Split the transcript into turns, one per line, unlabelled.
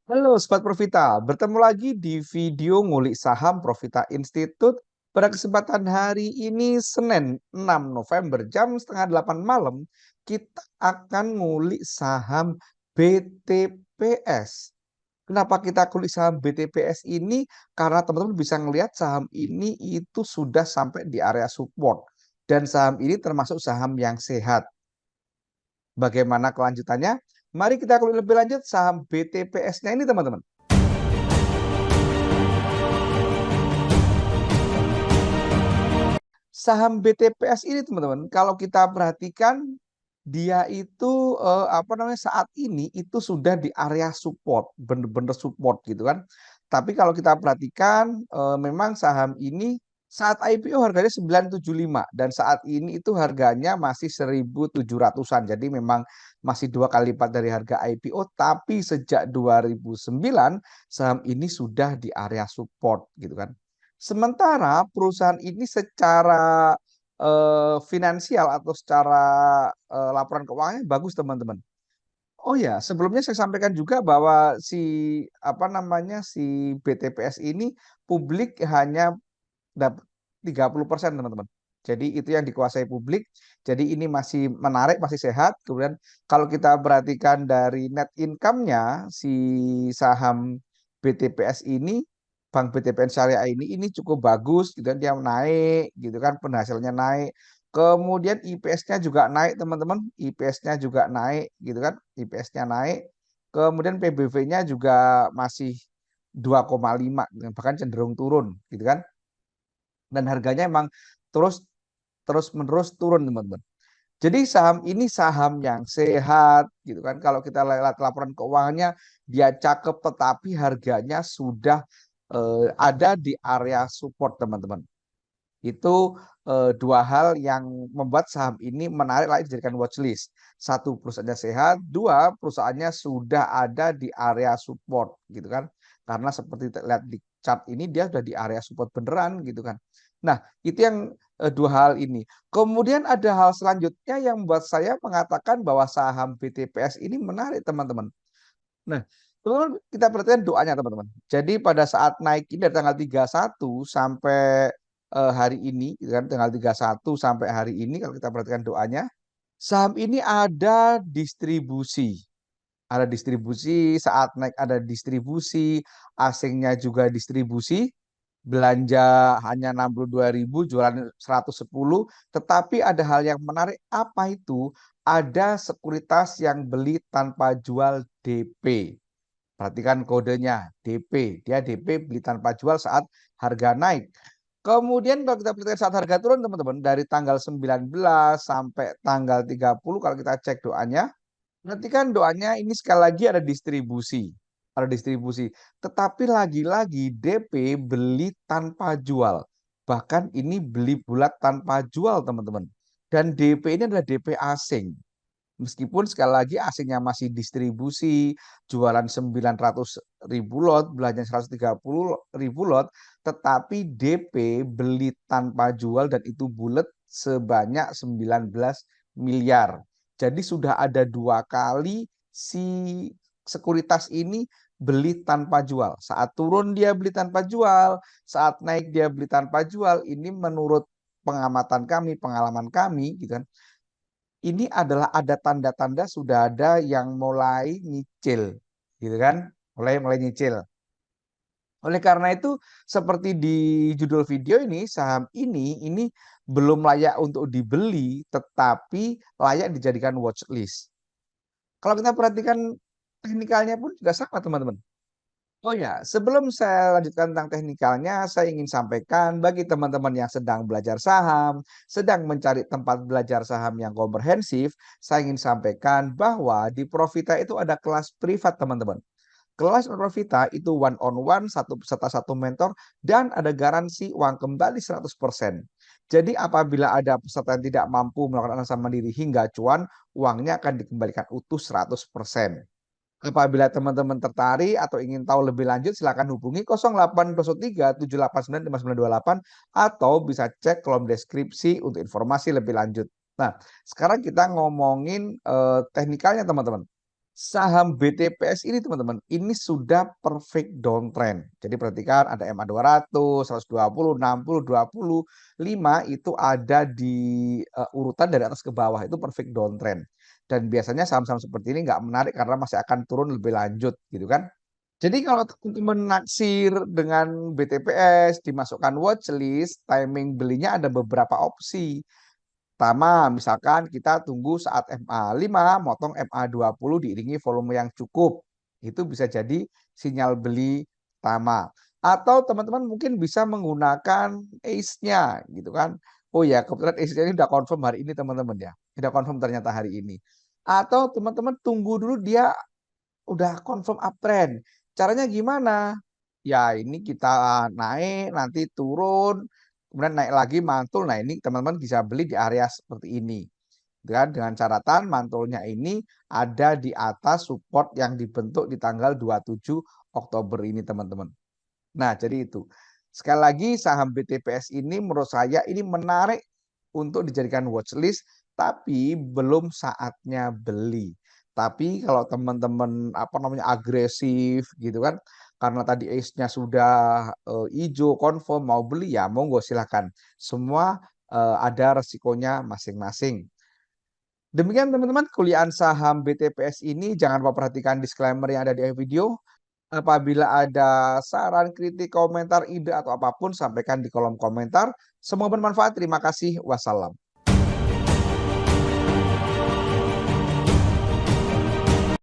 Halo Sobat Profita, bertemu lagi di video ngulik saham Profita Institute. Pada kesempatan hari ini Senin 6 November jam setengah 8 malam, kita akan ngulik saham BTPS. Kenapa kita kulik saham BTPS ini? Karena teman-teman bisa ngelihat saham ini itu sudah sampai di area support. Dan saham ini termasuk saham yang sehat. Bagaimana kelanjutannya? Mari kita kulik lebih lanjut saham BTPS-nya ini teman-teman. Saham BTPS ini teman-teman, kalau kita perhatikan dia itu saat ini itu sudah di area support, bener-bener support gitu kan. Tapi kalau kita perhatikan memang saham ini saat IPO harganya 975 dan saat ini itu harganya masih 1.700-an. Jadi memang masih dua kali lipat dari harga IPO, tapi sejak 2009 saham ini sudah di area support gitu kan. Sementara perusahaan ini secara finansial atau secara laporan keuangannya bagus teman-teman. Oh ya, sebelumnya saya sampaikan juga bahwa si BTPS ini publik hanya dapat 30% teman-teman. Jadi itu yang dikuasai publik. Jadi ini masih menarik, masih sehat. Kemudian kalau kita perhatikan dari net income-nya si saham BTPS ini, Bank BTPN Syariah ini cukup bagus gitu kan, dia naik gitu kan, penghasilannya naik. Kemudian IPS-nya juga naik teman-teman, IPS-nya juga naik gitu kan, IPS-nya naik. Kemudian PBV-nya juga masih 2,5 bahkan cenderung turun gitu kan. Dan harganya emang terus terus menerus turun teman-teman. Jadi saham ini saham yang sehat gitu kan. Kalau kita lihat laporan keuangannya dia cakep tetapi harganya sudah ada di area support teman-teman. Itu dua hal yang membuat saham ini menarik lagi dijadikan watchlist. Satu, perusahaannya sehat, dua, perusahaannya sudah ada di area support gitu kan. Karena seperti lihat di chart ini dia sudah di area support beneran gitu kan. Nah, itu yang dua hal ini. Kemudian ada hal selanjutnya yang membuat saya mengatakan bahwa saham BTPS ini menarik teman-teman. Nah, teman-teman kita perhatikan doanya teman-teman. Jadi pada saat naik ini dari tanggal 31 sampai hari ini, gitu kan, tanggal 31 sampai hari ini kalau kita perhatikan doanya, saham ini ada distribusi. Ada distribusi, saat naik ada distribusi, asingnya juga distribusi, belanja hanya 62.000, jualan 110, tetapi ada hal yang menarik, apa itu? Ada sekuritas yang beli tanpa jual DP. Perhatikan kodenya DP. Dia DP beli tanpa jual saat harga naik. Kemudian kalau kita perhatikan saat harga turun teman-teman dari tanggal 19 sampai tanggal 30 kalau kita cek doanya, perhatikan doanya ini sekali lagi ada distribusi. Ada distribusi. Tetapi lagi-lagi DP beli tanpa jual. Bahkan ini beli bulat tanpa jual teman-teman. Dan DP ini adalah DP asing. Meskipun sekali lagi asingnya masih distribusi, jualan 900.000 lot, belanja 130.000 lot, tetapi DP beli tanpa jual dan itu bulat sebanyak 19 miliar. Jadi sudah ada dua kali si sekuritas ini beli tanpa jual. Saat turun dia beli tanpa jual, saat naik dia beli tanpa jual. Ini menurut pengamatan kami, pengalaman kami, gitu kan, ini adalah ada tanda-tanda sudah ada yang mulai nyicil, gitu kan? Mulai mulai nyicil. Oleh karena itu, seperti di judul video ini, saham ini belum layak untuk dibeli, tetapi layak dijadikan watch list. Kalau kita perhatikan teknikalnya pun juga sama, teman-teman. Oh ya, sebelum saya lanjutkan tentang teknikalnya, saya ingin sampaikan bagi teman-teman yang sedang belajar saham, sedang mencari tempat belajar saham yang komprehensif, saya ingin sampaikan bahwa di Profita itu ada kelas privat, teman-teman. Kelas Profita itu one on one, satu peserta satu mentor, dan ada garansi uang kembali 100%. Jadi apabila ada peserta yang tidak mampu melakukan analisa mandiri hingga cuan, uangnya akan dikembalikan utuh 100%. Apabila teman-teman tertarik atau ingin tahu lebih lanjut, silakan hubungi 0803 789 5928 atau bisa cek kolom deskripsi untuk informasi lebih lanjut. Nah, sekarang kita ngomongin teknikalnya teman-teman. Saham BTPS ini teman-teman, ini sudah perfect downtrend. Jadi perhatikan ada MA 200, 120, 60, 25 itu ada di urutan dari atas ke bawah, itu perfect downtrend. Dan biasanya saham-saham seperti ini nggak menarik karena masih akan turun lebih lanjut gitu kan. Jadi kalau teman-teman naksir dengan BTPS, dimasukkan watchlist, timing belinya ada beberapa opsi. Pertama, misalkan kita tunggu saat MA5, motong MA20 diiringi volume yang cukup. Itu bisa jadi sinyal beli pertama. Atau teman-teman mungkin bisa menggunakan ACE-nya gitu kan. Oh ya, kebetulan ACE-nya ini udah confirm hari ini teman-teman ya. Udah confirm ternyata hari ini. Atau teman-teman tunggu dulu dia udah confirm uptrend. Caranya gimana? Ya ini kita naik, nanti turun, kemudian naik lagi mantul. Nah ini teman-teman bisa beli di area seperti ini. Dengan catatan mantulnya ini ada di atas support yang dibentuk di tanggal 27 Oktober ini teman-teman. Nah jadi itu. Sekali lagi saham BTPS ini menurut saya ini menarik untuk dijadikan watchlist, tapi belum saatnya beli. Tapi kalau teman-teman agresif gitu kan, karena tadi ace-nya sudah hijau confirm mau beli ya monggo silahkan. Semua ada resikonya masing-masing. Demikian teman-teman kuliahan saham BTPS ini. Jangan lupa perhatikan disclaimer yang ada di video. Apabila ada saran, kritik, komentar, ide atau apapun sampaikan di kolom komentar. Semoga bermanfaat. Terima kasih. Wassalam.